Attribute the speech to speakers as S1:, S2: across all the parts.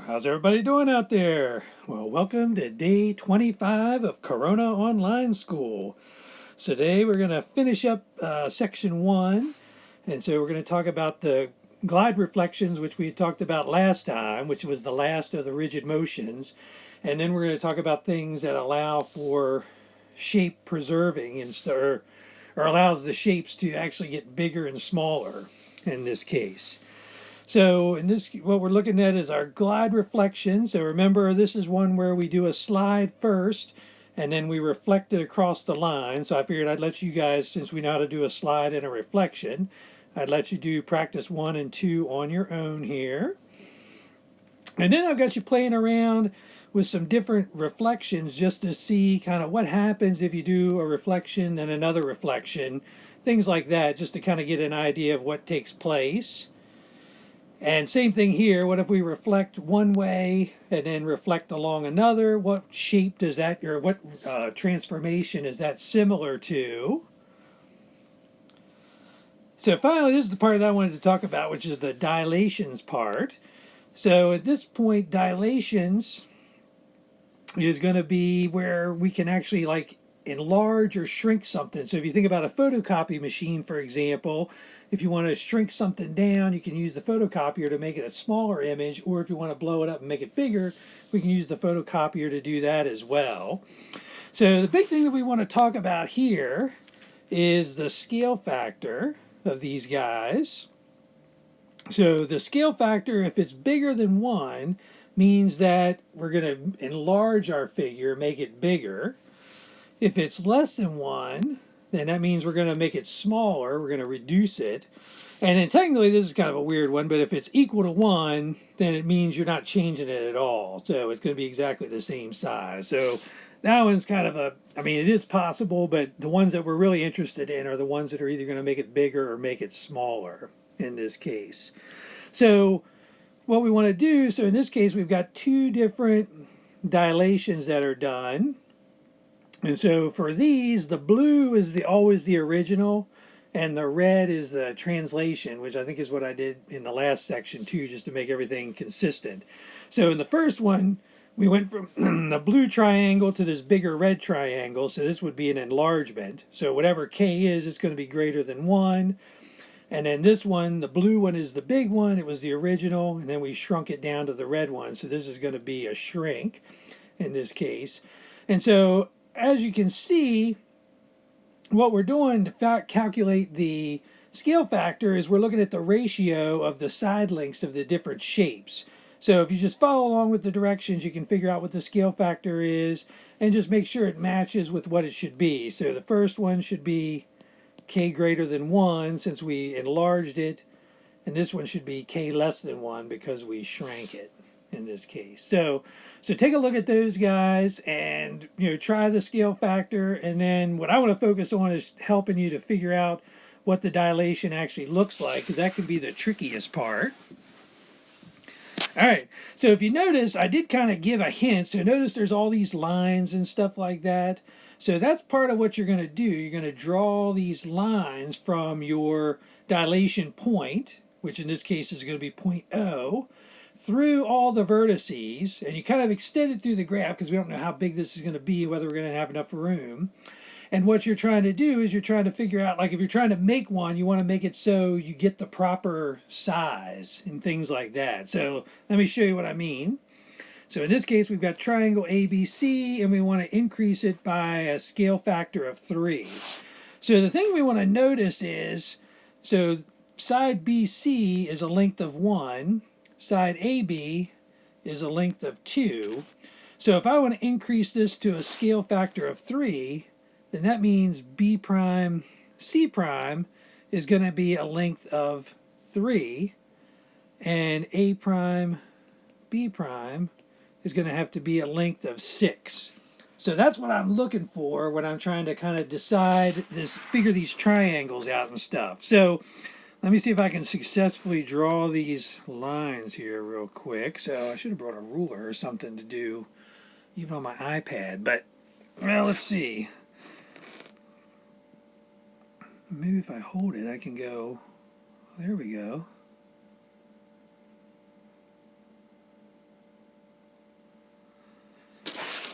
S1: How's everybody doing out there? Well, welcome to day 25 of Corona Online School. So today we're going to finish up section 1. And so we're going to talk about the glide reflections, which we talked about last time, which was the last of the rigid motions. And then we're going to talk about things that allow for shape preserving or allows the shapes to actually get bigger and smaller in this case. So in this, what we're looking at is our glide reflection. So remember, this is one where we do a slide first, and then we reflect it across the line. So I figured I'd let you guys, since we know how to do a slide and a reflection, I'd let you do practice 1 and 2 on your own here. And then I've got you playing around with some different reflections just to see kind of what happens if you do a reflection, then another reflection, things like that, just to kind of get an idea of what takes place. And same thing here. What if we reflect one way and then reflect along another? What shape does that, or what transformation is that similar to? So finally, this is the part that I wanted to talk about, which is the dilations part. So at this point, dilations is going to be where we can actually like enlarge or shrink something. So if you think about a photocopy machine, for example, if you want to shrink something down, you can use the photocopier to make it a smaller image, or if you want to blow it up and make it bigger, we can use the photocopier to do that as well. So the big thing that we want to talk about here is the scale factor of these guys. So the scale factor, if it's bigger than 1, means that we're going to enlarge our figure, make it bigger. If it's less than 1, then that means we're going to make it smaller. We're going to reduce it. And then technically, this is kind of a weird one, but if it's equal to 1, then it means you're not changing it at all. So it's going to be exactly the same size. So that one's kind of it is possible, but the ones that we're really interested in are the ones that are either going to make it bigger or make it smaller in this case. So what we want to do, so in this case, we've got 2 different dilations that are done. And so for these, the blue is always the original, and the red is the translation, which I think is what I did in the last section too, just to make everything consistent. So in the first one, we went from the blue triangle to this bigger red triangle. So this would be an enlargement. So whatever k is, it's going to be greater than 1. And then this one, the blue one, is the big one. It was the original, and then we shrunk it down to the red one. So this is going to be a shrink in this case. And so as you can see, what we're doing to calculate the scale factor is we're looking at the ratio of the side lengths of the different shapes. So if you just follow along with the directions, you can figure out what the scale factor is and just make sure it matches with what it should be. So the first one should be k greater than 1 since we enlarged it, and this one should be k less than 1 because we shrank it in this case. So take a look at those guys and try the scale factor, and then what I want to focus on is helping you to figure out what the dilation actually looks like, because that can be the trickiest part. All right, so if you notice, I did kind of give a hint. So notice there's all these lines and stuff like that. So that's part of what you're going to do. You're going to draw these lines from your dilation point, which in this case is going to be point O, through all the vertices, and you kind of extend it through the graph because we don't know how big this is going to be, whether we're going to have enough room. And what you're trying to do is you're trying to figure out, like if you're trying to make one, you want to make it so you get the proper size and things like that. So let me show you what I mean. So in this case, we've got triangle ABC, and we want to increase it by a scale factor of 3. So the thing we want to notice is, so side BC is a length of 1, side AB is a length of 2. So if I want to increase this to a scale factor of 3, then that means B prime C prime is going to be a length of 3, and A prime B prime is going to have to be a length of 6. So that's what I'm looking for when I'm trying to kind of figure these triangles out and stuff. So let me see if I can successfully draw these lines here real quick. So I should have brought a ruler or something to do, even on my iPad. But, well, let's see. Maybe if I hold it, I can go. There we go.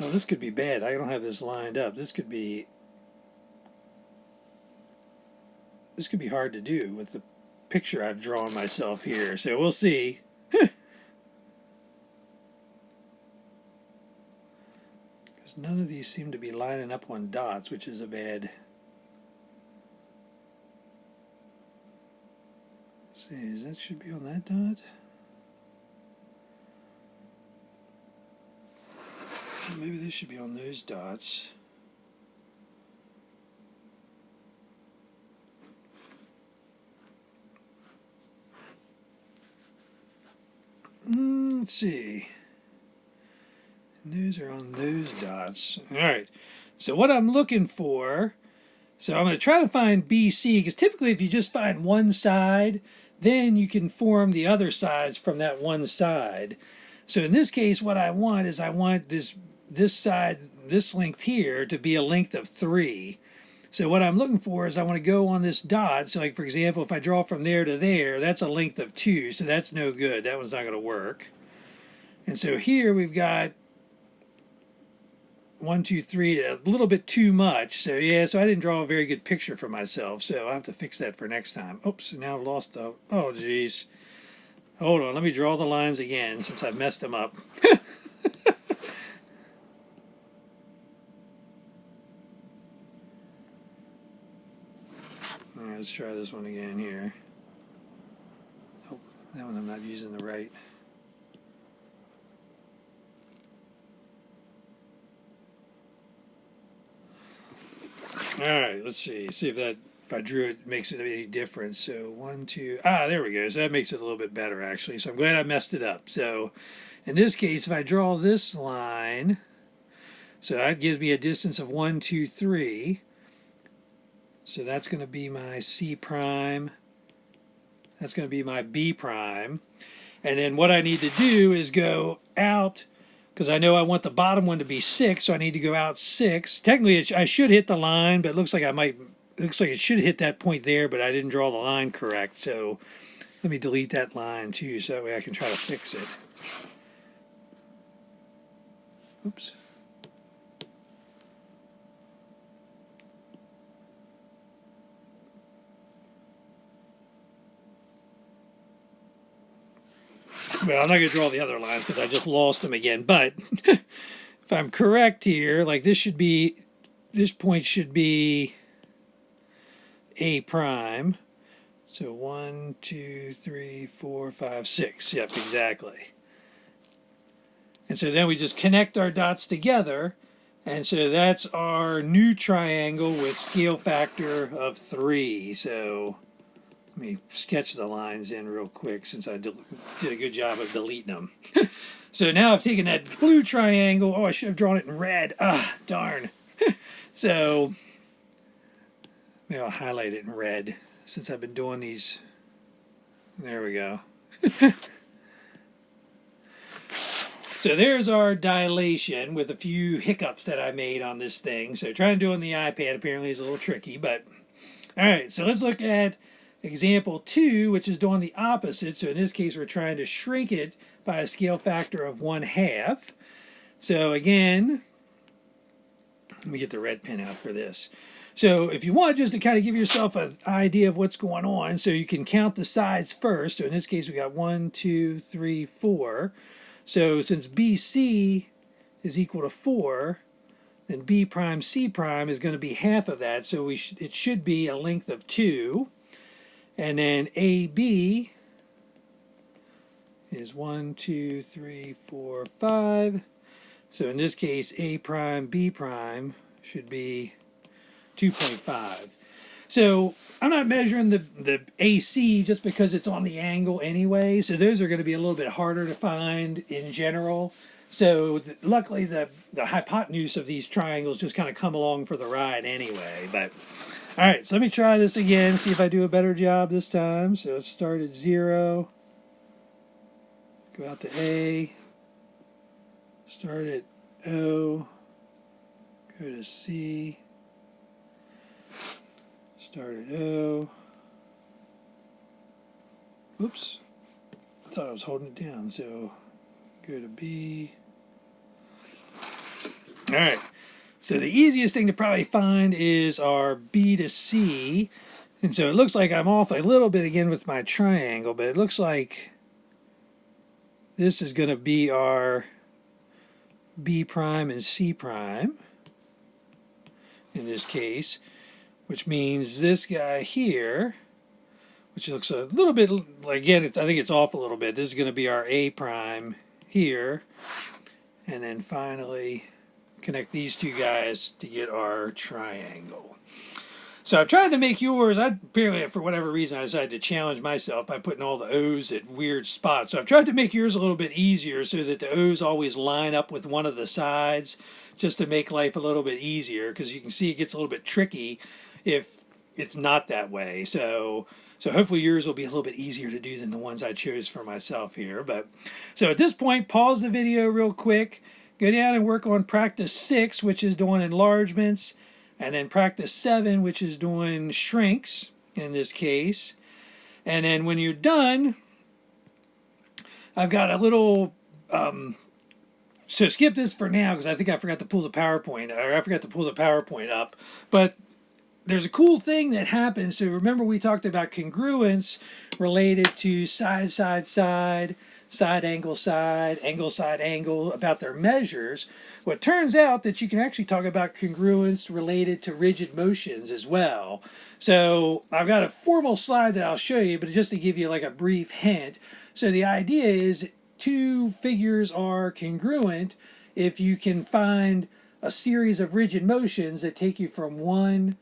S1: Oh, this could be bad. I don't have this lined up. This could be hard to do with the picture I've drawn myself here. So we'll see. Because none of these seem to be lining up on dots, which is a bad. Let's see, that should be on that dot. Maybe this should be on those dots. Let's see. Those are on those dots. All right. So what I'm looking for, so I'm going to try to find BC, because typically if you just find one side, then you can form the other sides from that one side. So in this case, what I want is this side, this length here, to be a length of 3. So what I'm looking for is I want to go on this dot. So like, for example, if I draw from there to there, that's a length of 2. So that's no good. That one's not going to work. And so here we've got 1, 2, 3, a little bit too much. So yeah, so I didn't draw a very good picture for myself. So I'll have to fix that for next time. Oops, now I've lost the, oh geez. Hold on, let me draw the lines again since I've messed them up. All right, let's try this one again here. Oh, that one I'm not using the right. All right, let's see. See if I drew it makes it any difference. So 1, 2, there we go. So that makes it a little bit better actually. So I'm glad I messed it up. So in this case, if I draw this line, so that gives me a distance of 1, 2, 3. So that's going to be my C prime. That's going to be my B prime. And then what I need to do is go out, because I know I want the bottom one to be 6, so I need to go out 6. Technically, I should hit the line, but it looks like it should hit that point there, but I didn't draw the line correct. So let me delete that line too, so that way I can try to fix it. Oops. Well, I'm not going to draw the other lines because I just lost them again. But if I'm correct here, like this point should be A prime. So 1, 2, 3, 4, 5, 6. Yep, exactly. And so then we just connect our dots together. And so that's our new triangle with scale factor of 3. So let me sketch the lines in real quick since I did a good job of deleting them. So now I've taken that blue triangle. Oh, I should have drawn it in red. Darn. So maybe I'll highlight it in red since I've been doing these. There we go. So there's our dilation with a few hiccups that I made on this thing. So trying to do it on the iPad apparently is a little tricky, but all right. So let's look at example 2, which is doing the opposite. So in this case, we're trying to shrink it by a scale factor of 1/2. So again, let me get the red pen out for this. So if you want just to kind of give yourself an idea of what's going on, so you can count the sides first. So in this case, we got 1, 2, 3, 4. So since BC is equal to 4, then B prime C prime is going to be half of that. So it should be a length of 2. And then AB is 1, 2, 3, 4, 5. So in this case, A prime, B prime should be 2.5. So I'm not measuring the AC just because it's on the angle anyway. So those are going to be a little bit harder to find in general. So luckily the hypotenuse of these triangles just kind of come along for the ride anyway. But all right, so let me try this again, see if I do a better job this time. So let's start at 0, go out to A, start at O, go to C, start at O. Oops, I thought I was holding it down. So go to B, right. So the easiest thing to probably find is our B to C. And so it looks like I'm off a little bit again with my triangle, but it looks like this is going to be our B prime and C prime in this case, which means this guy here, which looks a little bit, again, I think it's off a little bit. This is going to be our A prime here. And then finally connect these two guys to get our triangle. So I've tried to make yours, apparently for whatever reason I decided to challenge myself by putting all the O's at weird spots. So I've tried to make yours a little bit easier so that the O's always line up with one of the sides, just to make life a little bit easier, because you can see it gets a little bit tricky if it's not that way. So hopefully yours will be a little bit easier to do than the ones I chose for myself here. But so at this point, pause the video real quick, go down and work on practice 6, which is doing enlargements, and then practice 7, which is doing shrinks in this case. And then when you're done, I've got a little, so skip this for now because I think I forgot to pull the PowerPoint, or I forgot to pull the PowerPoint up. But there's a cool thing that happens. So remember we talked about congruence related to side, side, side, side, angle, angle, about their measures. Well, it turns out that you can actually talk about congruence related to rigid motions as well. So I've got a formal slide that I'll show you, but just to give you like a brief hint. So the idea is two figures are congruent if you can find a series of rigid motions that take you from one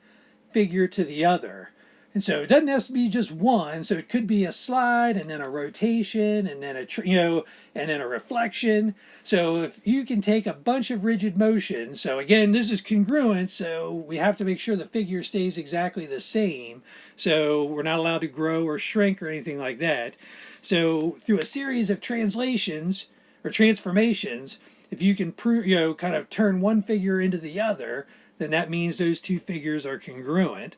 S1: figure to the other. And so it doesn't have to be just one. So it could be a slide and then a rotation and then and then a reflection. So if you can take a bunch of rigid motions, so again, this is congruent, so we have to make sure the figure stays exactly the same. So we're not allowed to grow or shrink or anything like that. So through a series of translations or transformations, if you can prove, kind of turn one figure into the other, then that means those two figures are congruent.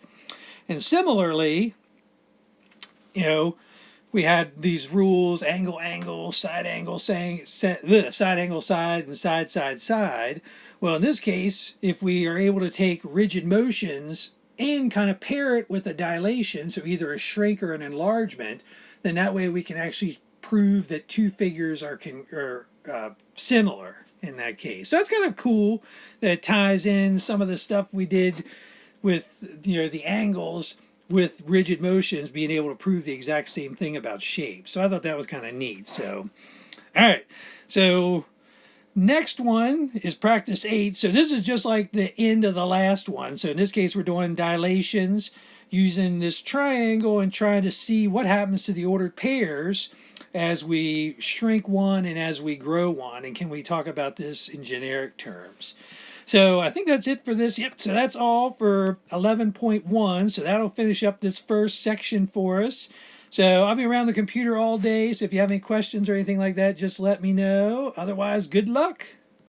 S1: And similarly, we had these rules: angle, angle, side angle, side angle, side, and side, side, side. Well, in this case, if we are able to take rigid motions and kind of pair it with a dilation, so either a shrink or an enlargement, then that way we can actually prove that two figures are similar in that case. So that's kind of cool that it ties in some of the stuff we did with the angles with rigid motions, being able to prove the exact same thing about shape. So I thought that was kind of neat. So all right, so next one is practice 8. So this is just like the end of the last one. So in this case we're doing dilations using this triangle and trying to see what happens to the ordered pairs as we shrink one and as we grow one, and can we talk about this in generic terms. So I think that's it for this. Yep, so that's all for 11.1. So that'll finish up this first section for us. So I'll be around the computer all day, so if you have any questions or anything like that, just let me know. Otherwise, good luck.